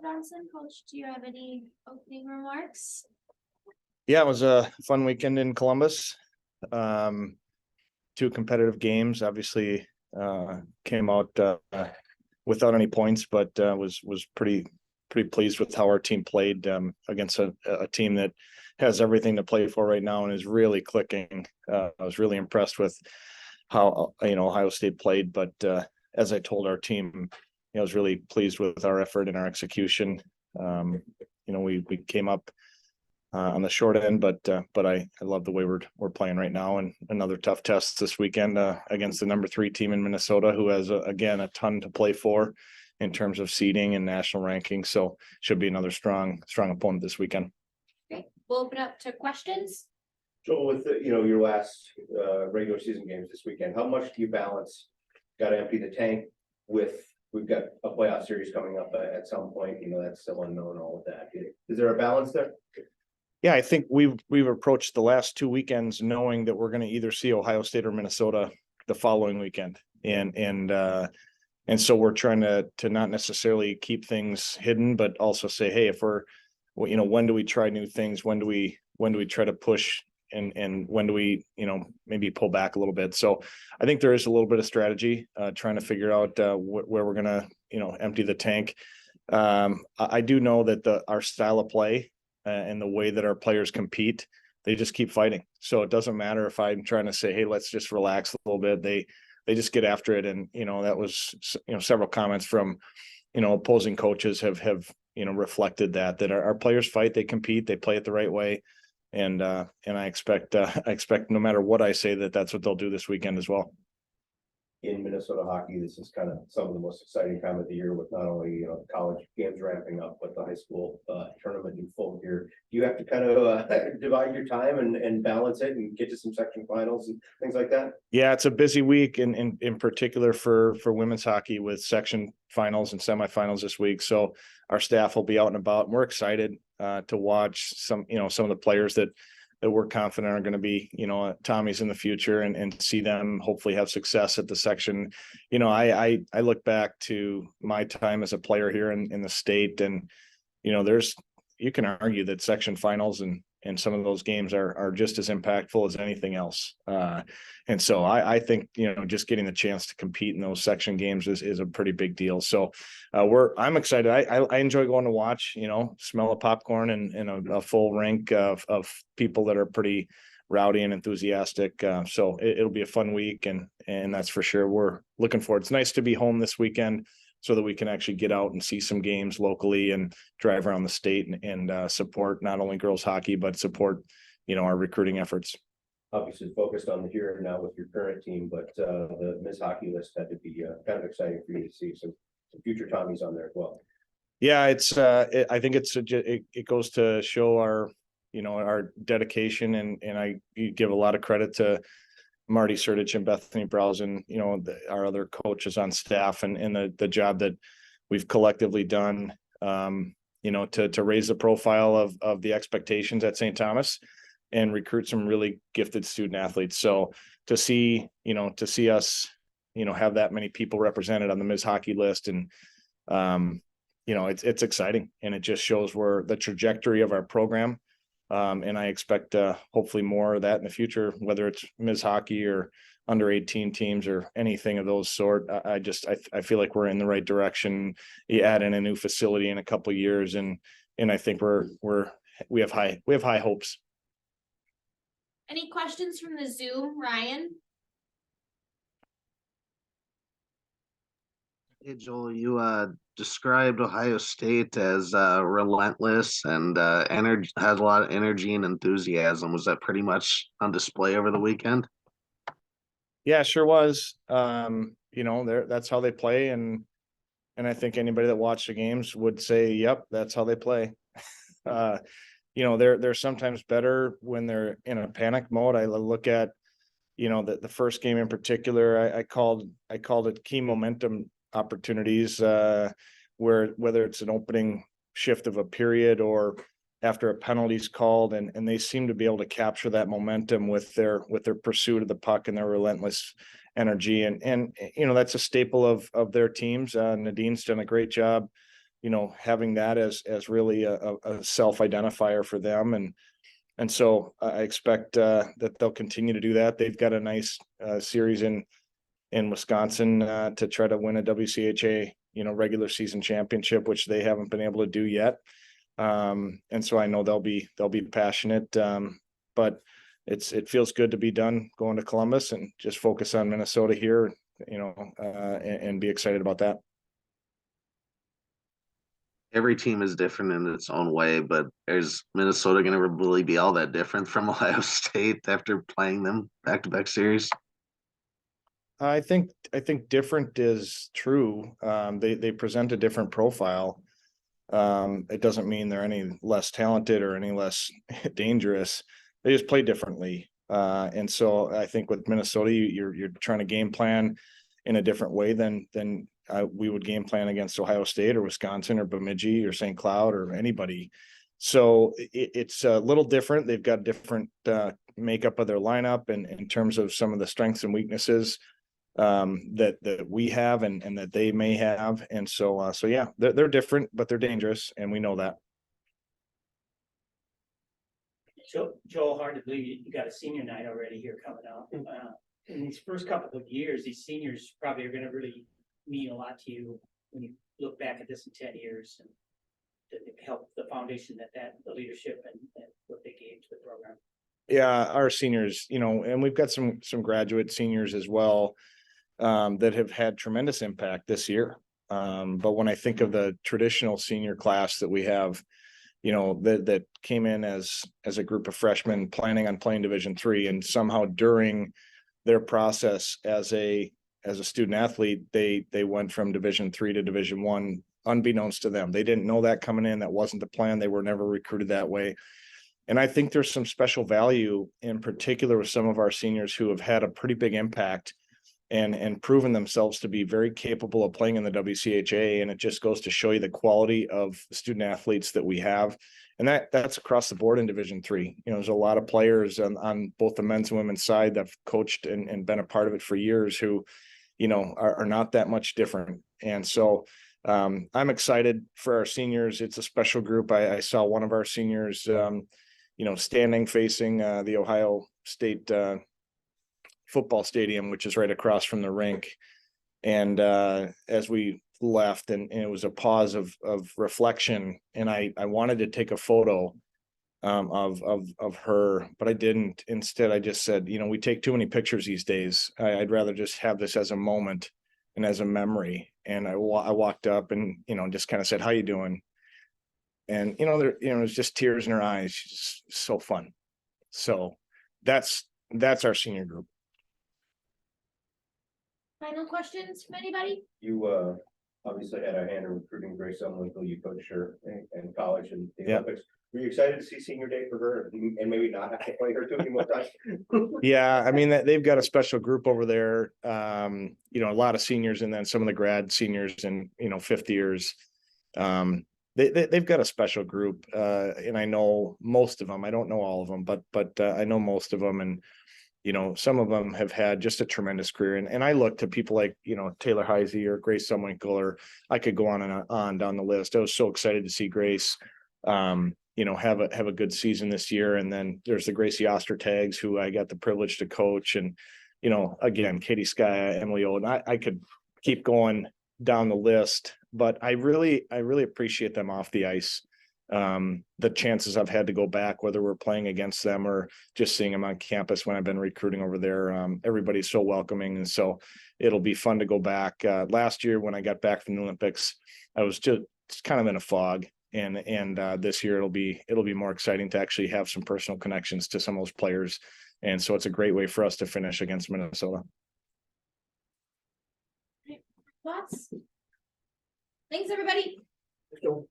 Johnson. Coach, do you have any opening remarks? Yeah, it was a fun weekend in Columbus. Two competitive games, obviously, came out without any points, but was pretty pleased with how our team played against a team that has everything to play for right now and is really clicking. I was really impressed with how Ohio State played, but as I told our team, I was really pleased with our effort and our execution. We came up on the short end, but I love the way we're playing right now, and another tough test this weekend against the number 3 team in Minnesota, who has again a ton to play for in terms of seeding and national ranking. So should be another strong opponent this weekend. Great. We'll open up to questions. Joel, with your last regular season games this weekend, how much do you balance? Got to empty the tank with. We've got a playoff series coming up at some point. That's still unknown. All of that. Is there a balance there? Yeah, I think we've approached the last 2 weekends knowing that we're going to either see Ohio State or Minnesota the following weekend, and so we're trying to not necessarily keep things hidden, but also say, hey, if we're, when do we try new things? When do we try to push, and when do we, maybe pull back a little bit? So I think there is a little bit of strategy, trying to figure out where we're going to, empty the tank. I do know that our style of play and the way that our players compete, they just keep fighting. So it doesn't matter if I'm trying to say, hey, let's just relax a little bit. They just get after it. And, that was, several comments from, opposing coaches have reflected that our players fight, they compete, they play it the right way. And I expect no matter what I say, that's what they'll do this weekend as well. In Minnesota hockey, this is kind of some of the most exciting time of the year, with not only college games ramping up, but the high school tournament in full gear. Do you have to kind of divide your time and balance it and get to some section finals and things like that? Yeah, it's a busy week in particular for women's hockey, with section finals and semifinals this week. So our staff will be out and about, and we're excited to watch some of the players that we're confident are going to be, Tommies in the future, and see them hopefully have success at the section. I look back to my time as a player here in the state, and, you can argue that section finals and some of those games are just as impactful as anything else. And so I think, just getting the chance to compete in those section games is a pretty big deal. So I'm excited. I enjoy going to watch, smell of popcorn and a full rink of people that are pretty rowdy and enthusiastic. So it'll be a fun week, and that's for sure. We're looking forward. It's nice to be home this weekend, so that we can actually get out and see some games locally and drive around the state and support not only girls hockey, but support, our recruiting efforts. Obviously focused on the here and now with your current team, but the Miss Hockey list had to be kind of exciting for you to see some future Tommies on there as well. Yeah, I think it goes to show our, our dedication, and I give a lot of credit to Marty Surdich and Bethany Browsen, our other coaches on staff, and the job that we've collectively done, to raise the profile of the expectations at St. Thomas and recruit some really gifted student athletes. So to see us, have that many people represented on the Ms. Hockey list, and, it's exciting, and it just shows where the trajectory of our program. And I expect hopefully more of that in the future, whether it's Ms. Hockey or under 18 teams or anything of those sort. I feel like we're in the right direction. You add in a new facility in a couple of years, and I think we have high hopes. Any questions from the Zoom, Ryan? Hey Joel, you described Ohio State as relentless and has a lot of energy and enthusiasm. Was that pretty much on display over the weekend? Yeah, sure was. That's how they play, and I think anybody that watched the games would say, "Yep, that's how they play." They're sometimes better when they're in a panic mode. I look at, the first game in particular. I called it key momentum opportunities, where whether it's an opening shift of a period or after a penalty's called, and they seem to be able to capture that momentum with their pursuit of the puck and their relentless energy, and that's a staple of their teams. Nadine's done a great job having that as really a self-identifier for them. And so I expect that they'll continue to do that. They've got a nice series in Wisconsin to try to win a WCHA, regular season championship, which they haven't been able to do yet. And so I know they'll be passionate. But it feels good to be done going to Columbus and just focus on Minnesota here, and be excited about that. Every team is different in its own way, but is Minnesota going to really be all that different from Ohio State after playing them back-to-back series? I think different is true. They present a different profile. It doesn't mean they're any less talented or any less dangerous. They just play differently. And so I think with Minnesota, you're trying to game plan in a different way than we would game plan against Ohio State or Wisconsin or Bemidji or St. Cloud or anybody. So it's a little different. They've got different makeup of their lineup and in terms of some of the strengths and weaknesses that we have and that they may have. And so yeah, they're different, but they're dangerous, and we know that. Joel, hard to believe you got a senior night already here coming up. In these first couple of years, these seniors probably are going to really mean a lot to you when you look back at this in 10 years and to help the foundation the leadership and what they gave to the program. Yeah, our seniors, and we've got some graduate seniors as well that have had tremendous impact this year. But when I think of the traditional senior class that we have, that came in as a group of freshmen planning on playing Division III, and somehow during their process as a student athlete, they went from Division III to Division I, unbeknownst to them. They didn't know that coming in. That wasn't the plan. They were never recruited that way. And I think there's some special value in particular with some of our seniors who have had a pretty big impact and proven themselves to be very capable of playing in the WCHA. And it just goes to show you the quality of student athletes that we have. And that's across the board in Division III. There's a lot of players on both the men's and women's side that have coached and been a part of it for years who, are not that much different. And so I'm excited for our seniors. It's a special group. I saw one of our seniors, standing facing the Ohio State football stadium, which is right across from the rink. And as we left, and it was a pause of reflection, and I wanted to take a photo of her, but I didn't. Instead, I just said, we take too many pictures these days. I'd rather just have this as a moment and as a memory. And I walked up and, just kind of said, "How you doing?" And, it was just tears in her eyes. She's just so fun. So that's our senior group. Final questions from anybody? You obviously had a hand in recruiting Grace Umwinkle. You coached her in college and the Yeah. Olympics. Were you excited to see senior day for her and maybe not have to play her too many more times? Yeah, I mean, they've got a special group over there. A lot of seniors, and then some of the grad seniors and fifth years. They've got a special group, and I know most of them. I don't know all of them, but I know most of them, and some of them have had just a tremendous career. And I look to people like Taylor Heisey or Grace Umwinkle, or I could go on and on down the list. I was so excited to see Grace have a good season this year. And then there's the Gracie Ostertags, who I got the privilege to coach, and again, Katie Skya, Emily Oden. I could keep going down the list, but I really appreciate them off the ice. The chances I've had to go back, whether we're playing against them or just seeing them on campus when I've been recruiting over there, everybody's so welcoming. And so it'll be fun to go back. Last year when I got back from the Olympics, I was just kind of in a fog. And this year it'll be more exciting to actually have some personal connections to some of those players. And so it's a great way for us to finish against Minnesota. Thoughts? Thanks, everybody. So